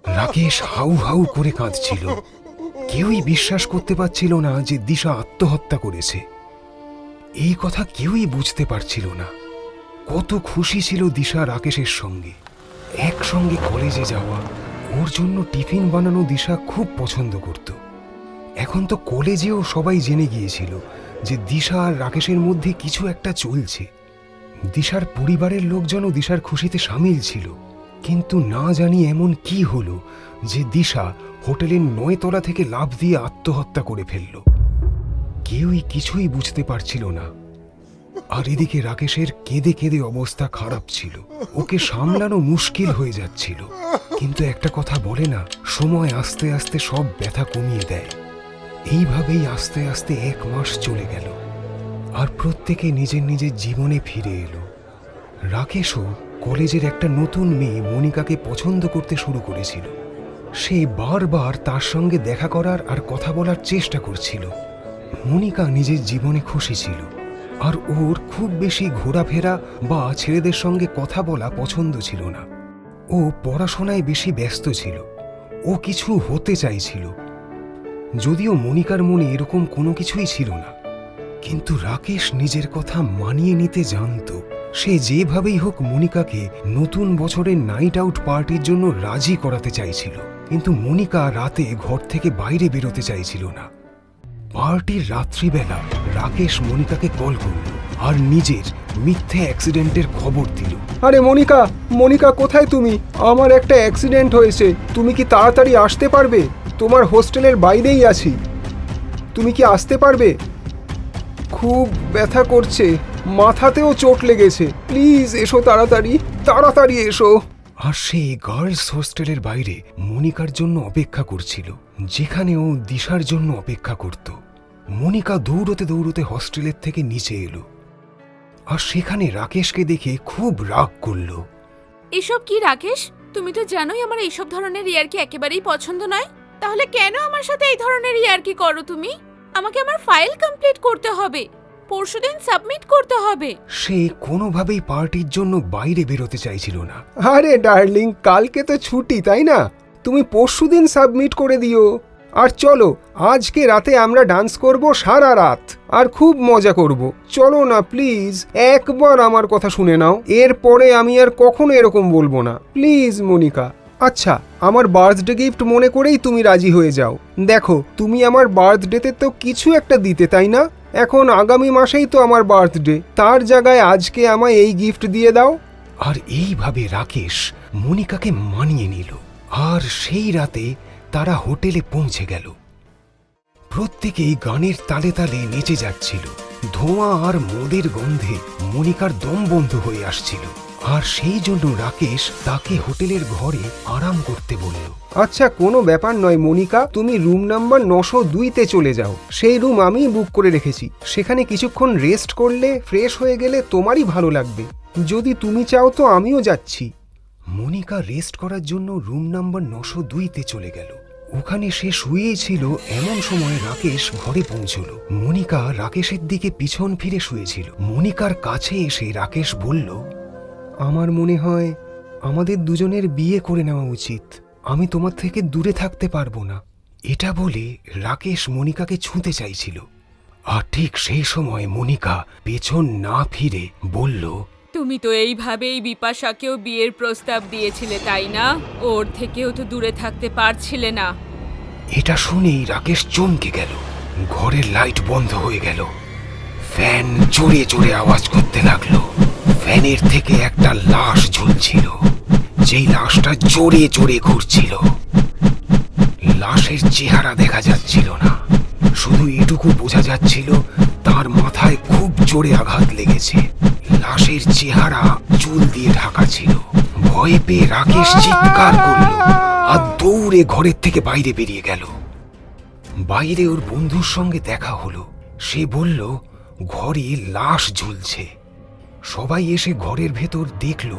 Rakesh how how করে কাঁদছিল। কেউই বিশ্বাস করতে পারছিল না যে দিশা আত্মহত্যা করেছে। এই কথা কেউই বুঝতে পারছিল না। কত খুশি ছিল দিশা রাকেশের সঙ্গে, একসঙ্গে কলেজে যাওয়া। ওর জন্য টিফিন বানানো দিশা খুব পছন্দ করত। এখন তো কলেজেও সবাই জেনে গিয়েছিল যে দিশা আর রাকেশের মধ্যে কিছু একটা চলছে। দিশার পরিবারের লোকজনও দিশার খুশিতে সামিল ছিল। কিন্তু না জানি এমন কি হলো যে দিশা হোটেলের ৯ তলা থেকে লাফ দিয়ে আত্মহত্যা করে ফেলল। কেউই কিছুই বুঝতে পারছিল না। আর এদিকে রাকেশের কেঁদে কেঁদে অবস্থা খারাপ ছিল। ওকে সামলানো মুশকিল হয়ে যাচ্ছিল। কিন্তু একটা কথা বলে না, সময় আস্তে আস্তে সব ব্যথা কমিয়ে দেয়। এইভাবেই আস্তে আস্তে ১ মাস চলে গেল। আর প্রত্যেকে নিজের নিজের জীবনে ফিরে এলো। রাকেশও কলেজের একটা নতুন মেয়ে মনিকাকে পছন্দ করতে শুরু করেছিল। সে বারবার তার সঙ্গে দেখা করার আর কথা বলার চেষ্টা করছিল। মনিকা নিজের জীবনে খুশি ছিল। আর ওর খুব বেশি ঘোরাফেরা বা ছেলেদের সঙ্গে কথা বলা পছন্দ ছিল না। ও পড়াশোনায় বেশি ব্যস্ত ছিল। ও কিছু হতে চাইছিল। যদিও মনিকার মনে এরকম কোনো কিছুই ছিল না, কিন্তু রাকেশ নিজের কথা মানিয়ে নিতে জানত। সে যেভাবেই হোক মনিকাকে নতুন বছরের নাইট আউট পার্টির জন্য রাজি করাতে চাইছিল। কিন্তু মনিকা রাতে ঘর থেকে বাইরে বেরোতে চাইছিল না। পার্টির রাত্রিবেলা রাকেশ মনিকাকে কল করল আর নিজের মিথ্যে অ্যাক্সিডেন্টের খবর দিল। আরে মনিকা, মনিকা কোথায় তুমি? আমার একটা অ্যাক্সিডেন্ট হয়েছে। তুমি কি তাড়াতাড়ি আসতে পারবে? তোমার হোস্টেলের বাইরেই আছি। তুমি কি আসতে পারবে? খুব ব্যথা করছে, মাথাতেও চোট লেগেছে। প্লিজ এসো, তাড়াতাড়ি তাড়াতাড়ি এসো। আর সে গার্লস হোস্টেলের বাইরে মনিকার জন্য অপেক্ষা করছিল, যেখানে ও দিশার জন্য অপেক্ষা করত। মনিকা দৌড়তে দৌড়তে হোস্টেলের থেকে নিচে এলো আর সেখানে রাকেশকে দেখে খুব রাগ করল। এসব কি রাকেশ? তুমি তো জানোই আমার এইসব ধরনের ইয়ার্কি একেবারেই পছন্দ নয়। তাহলে কেন আমার সাথে এই ধরনের ইয়ার্কি করো তুমি? আমাকে আমার ফাইল কমপ্লিট করতে হবে, পরশুদিন সাবমিট করতে হবে। সে কোনোভাবেই পার্টির জন্য বাইরে বেরোতে চাইছিল না। আরে ডার্লিং, কালকে তো ছুটি, তাই না? তুমি পরশুদিন সাবমিট করে দিও। আর চলো, আজকে রাতে আমরা ডান্স করব সারা রাত আর খুব মজা করব। চলো না প্লিজ, একবার আমার কথা শুনে নাও। এরপরে আমি আর কখনো এরকম বলবো না, প্লিজ মনিকা। আচ্ছা, আমার বার্থডে গিফট মনে করেই তুমি রাজি হয়ে যাও। দেখো, তুমি আমার বার্থডেতে তো কিছু একটা দিতে, তাই না? এখন আগামী মাসেই তো আমার বার্থডে, তার জায়গায় আজকে আমায় এই গিফট দিয়ে দাও। আর এইভাবে রাকেশ মনিকাকে মানিয়ে নিল। আর সেই রাতে তারা হোটেলে পৌঁছে গেল। প্রত্যেকেই গানের তালে তালে নেচে যাচ্ছিল। ধোঁয়া আর মদের গন্ধে মনিকার দম বন্ধ হয়ে আসছিল। আর সেই জন্য রাকেশ তাকে হোটেলের ঘরে আরাম করতে বলল। আচ্ছা, কোনো ব্যাপার নয় মনিকা, তুমি রুম নাম্বার 902-তে চলে যাও। সেই রুম আমি বুক করে রেখেছি। সেখানে কিছুক্ষণ রেস্ট করলে, ফ্রেশ হয়ে গেলে তোমারই ভালো লাগবে। যদি তুমি চাও তো আমিও যাচ্ছি। মনিকা রেস্ট করার জন্য রুম নাম্বার 902-তে চলে গেল। ওখানে সে শুয়েই ছিল। এমন সময় রাকেশ ঘরে পৌঁছল। মনিকা রাকেশের দিকে পিছন ফিরে শুয়েছিল। মনিকার কাছে এসে রাকেশ বলল, আমার মনে হয় আমাদের দুজনের বিয়ে করে নেওয়া উচিত। আমি তোমার থেকে দূরে থাকতে পারবো না। এটা বলে রাকেশ মনিকাকে ছুঁতে চাইছিল। আর ঠিক সেই সময় মনিকা পেছন না ফিরে বলল, তুমি তো এইভাবেই বিপাশাকেও বিয়ের প্রস্তাব দিয়েছিলে, তাই না? ওর থেকেও তো দূরে থাকতে পারছিলে না। এটা শুনেই রাকেশ চমকে গেল। ঘরের লাইট বন্ধ হয়ে গেল। ফ্যান জোরে জোরে আওয়াজ করতে লাগলো। ফ্যানের থেকে একটা লাশ ঝুলছিল, যেই লাশটা জোরে জোরে ঘুরছিল। লাশের চেহারা দেখা যাচ্ছিল না, শুধু এটুকু বোঝা যাচ্ছিল তার মাথায় খুব জোরে আঘাত লেগেছে। লাশের চেহারা চুল দিয়ে ঢাকা ছিল। ভয়ে পেয়ে রাকেশ চিৎকার করল আর দৌড়ে ঘরের থেকে বাইরে বেরিয়ে গেল। বাইরে ওর বন্ধুর সঙ্গে দেখা হলো। সে বলল ঘরে লাশ ঝুলছে। সবাই এসে ঘরের ভেতর দেখল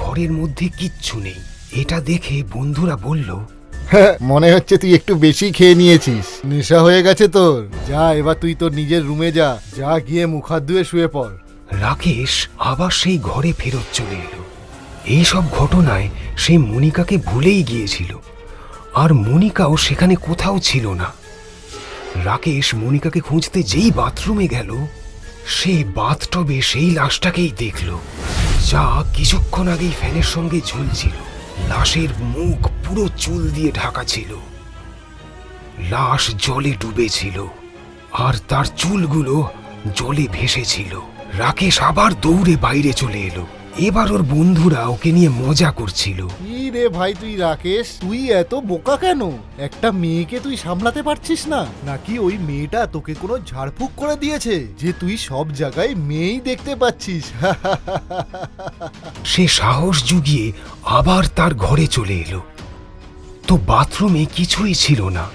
ঘরের মধ্যে কিচ্ছু নেই। এটা দেখে বন্ধুরা বলল, হ্যাঁ, মনে হচ্ছে তুই একটু বেশি খেয়ে নিয়েছিস, নেশা হয়ে গেছে তোর। যা, এবার তুই তোর নিজের রুমে যা, গিয়ে মুখ হাত ধুয়ে শুয়ে পড়। রাকেশ আবার সেই ঘরে ফেরত চলে এলো। এই সব ঘটনায় সে মনিকাকে ভুলেই গিয়েছিল, আর মনিকাও সেখানে কোথাও ছিল না। রাকেশ মনিকাকে খুঁজতে যেই বাথরুমে গেল, সে বাথটবে সেই লাশটাকেই দেখল, যা কিছুক্ষণ আগেই ফ্যানের সঙ্গে ঝুলছিল। লাশের মুখ পুরো চুল দিয়ে ঢাকা ছিল, লাশ জলে ডুবেছিল, আর তার চুলগুলো জলে ভেসেছিল। রাকেশ আবার দৌড়ে বাইরে চলে এলো। এবার ওর বন্ধুরা ওকে নিয়ে মজা করছিল। কি রে ভাই তুই রাকেশ, তুই এত বোকা কেন? একটা মেয়েকে তুই সামলাতে পারছিস না? নাকি ওই মেয়েটা তোকে কোনো ঝাড়ফুঁক করে দিয়েছে যে তুই সব জায়গায় মেয়েই দেখতে পাচ্ছিস? সে সাহস জুগিয়ে আবার তার ঘরে চলে এলো, তো বাথরুমে কিছুই ছিল না।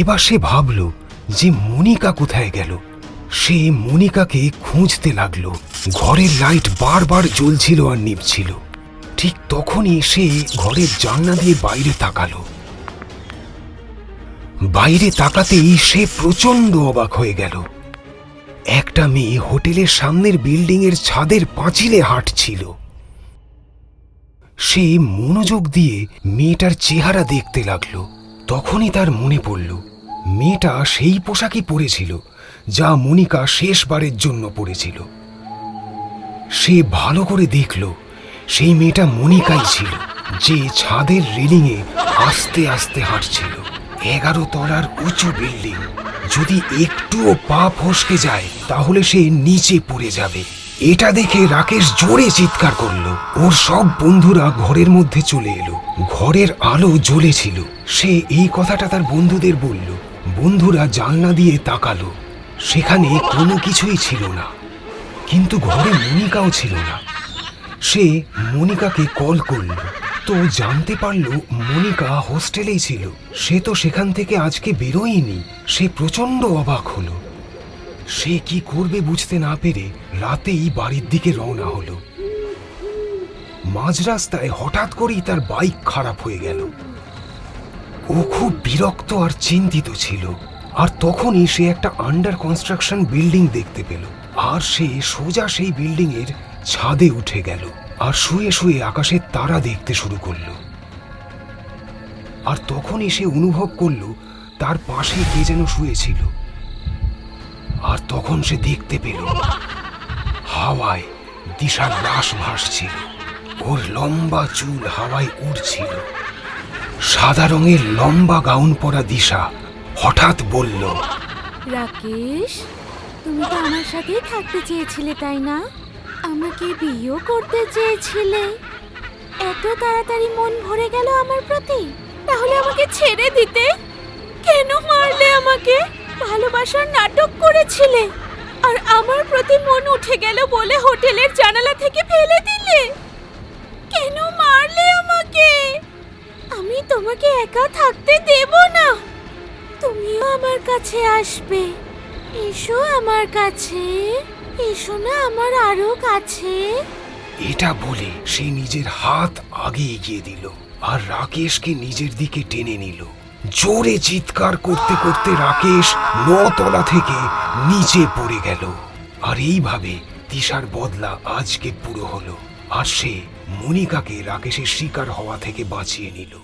এবার সে ভাবল যে মনিকা কোথায় গেল। সে মনিকাকে খুঁজতে লাগলো। ঘরের লাইট বারবার জ্বলছিল আর নিভছিল। ঠিক তখনই সে ঘরের জানলা দিয়ে বাইরে তাকালো। বাইরে তাকাতেই সে প্রচন্ড অবাক হয়ে গেল। একটা মেয়ে হোটেলের সামনের বিল্ডিং এর ছাদের পাঁচিলে হাঁটছিল। সে মনোযোগ দিয়ে মেয়েটার চেহারা দেখতে লাগলো। তখনই তার মনে পড়ল মেয়েটা সেই পোশাকই পরেছিল যা মনিকা শেষবারের জন্য পরেছিল। সে ভালো করে দেখল সেই মেয়েটা মনিকাই ছিল, যে ছাদের রেলিংয়ে আস্তে আস্তে হাঁটছিল। 11 তলার উঁচু বিল্ডিং, যদি একটুও পা ফসকে যায় তাহলে সে নিচে পড়ে যাবে। এটা দেখে রাকেশ জোরে চিৎকার করলো। ওর সব বন্ধুরা ঘরের মধ্যে চলে এলো। ঘরের আলো জ্বলেছিল। সে এই কথাটা তার বন্ধুদের বলল। বন্ধুরা জানলা দিয়ে তাকালো। সেখানে কোনো কিছুই ছিল না, কিন্তু ঘরে মনিকাও ছিল না। সে মনিকাকে কল করল, তো জানতে পারল মনিকা হোস্টেলেই ছিল। সে তো সেখান থেকে আজকে বেরোয়নি। সে প্রচন্ড অবাক হলো। সে কি করবে বুঝতে না পেরে রাতেই বাড়ির দিকে রওনা হলো। মাঝ রাস্তায় হঠাৎ করেই তার বাইক খারাপ হয়ে গেল। ও খুব বিরক্ত আর চিন্তিত ছিল। আর তখনই সে একটা আন্ডার কনস্ট্রাকশন বিল্ডিং দেখতে পেল। আর সে সোজা সেই বিল্ডিং এর ছাদে উঠে গেল আর শুয়ে শুয়ে আকাশের তারা দেখতে শুরু করলো। আর তখনই সে অনুভব করলো তার পাশে কে যেন শুয়েছিল। আর তখন সে দেখতে পেল হাওয়ায় দিশার লাশ ভাসছিল। ওর লম্বা চুল হাওয়ায় উড়ছিল। সাদা রঙের লম্বা গাউন পরা দিশা হঠাৎ বলল, রাকেশ, তুমি তো আমার সাথেই থাকতে চেয়েছিলে, তাই না? আমাকে বিয়েও করতে চেয়েছিলে। এত তাড়াতাড়ি মন ভরে গেল আমার প্রতি? তাহলে আমাকে ছেড়ে দিতে? কেন মারলে আমাকে? ভালোবাসার নাটক করেছিলে, আর আমার প্রতি মন উঠে গেল বলে হোটেলের জানালা থেকে ফেলে দিলে। কেন মারলে আমাকে? আমি তোমাকে একা থাকতে দেব না। তুমিও আমার কাছে আসবে। এসো আমার কাছে, এসো না আমার আরো কাছে। এটা বলে সে নিজের হাত আগে এগিয়ে দিল আর রাকেশকে নিজের দিকে টেনে নিল। জোরে চিৎকার করতে করতে রাকেশ 9 তলা থেকে নিচে পড়ে গেল। আর এইভাবে তিশার বদলা আজকে পুরো হলো। আর সে মনিকাকে রাকেশের শিকার হওয়া থেকে বাঁচিয়ে নিল।